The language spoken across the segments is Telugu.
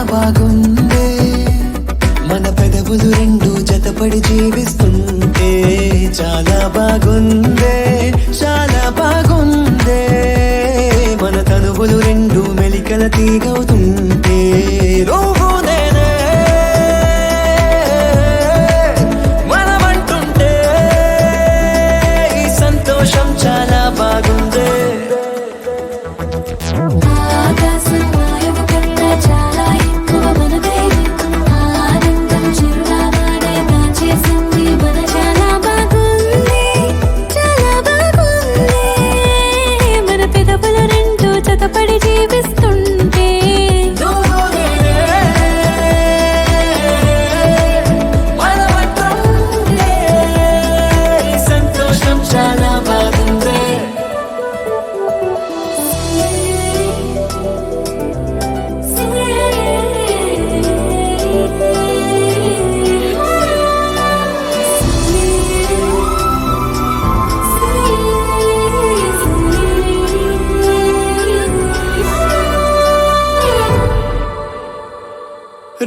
బాగుందే మన పెదవులు రెండు జతపడి జీవిస్తుంటే చాలా బాగుందే చాలా బాగుందే మన తనువులు రెండు మెలికల తీగవుతుంటే నువ్వు నేనే మనమంటుంటే ఈ సంతోషం చాలా బాగుందే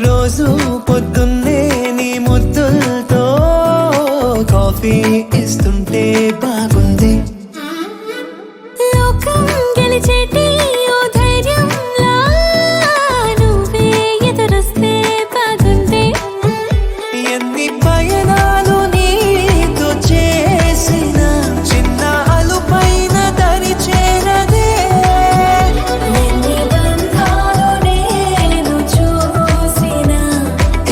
రోజు పొద్దున్నే నీ ముద్దులతో కాఫీ ఇస్తుంటే బాగుంది లోకం గెలిచేటి ఓ ధైర్యంలా నువ్వే ఎదురొస్తే బాగుంది ఎన్ని పయనాలు నీతో చేసిన చిన్న అలుపైన దరి చేరదే ఎన్ని బంధాలు నేను చూసిన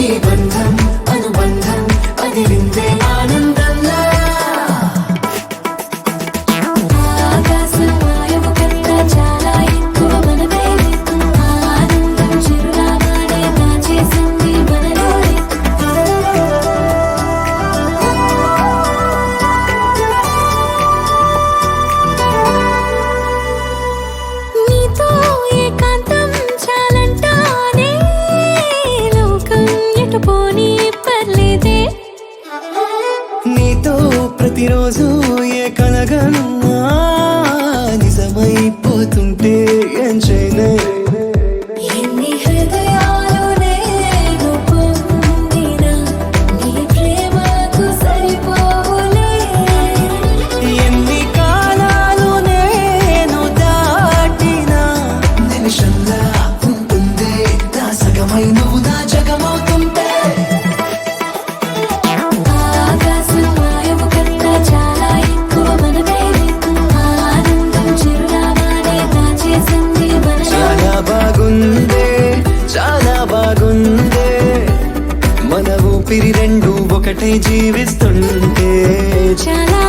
ఈ బంధం అనుబంధం అదిరిందే ఆనందంలా ఆకాశం వాయువు కన్నా చాలా ఎక్కువ మనదైంది ఆనందం చిరునామానే దాచేసింది మనలోనే నీతో ఏకాంతం చాలంటానే లోకం ఎటు పోనీ పర్లేదే నీతో ప్రతిరోజు ఏ కలగన్నా నిజమైపోతుంటే ఏం చేయలే ఎన్ని హృదయాలు నేను పొందినా నీ ప్రేమకు సరిపోవులే ఎన్ని కాలాలు నేను దాటినా నిమిషంలా ఉంటుందే నా సగమై నువ్వు నా జగమవుతుంటే ఆకాశం వాయువు కన్నా చాలా ఎక్కువ మనదైంది ఆనందం చిరునామానే దాచేసింది చాలా బాగుందే చాలా బాగుందే మన ఊపిరి రెండు ఒకటే జీవిస్తుంటే చాలా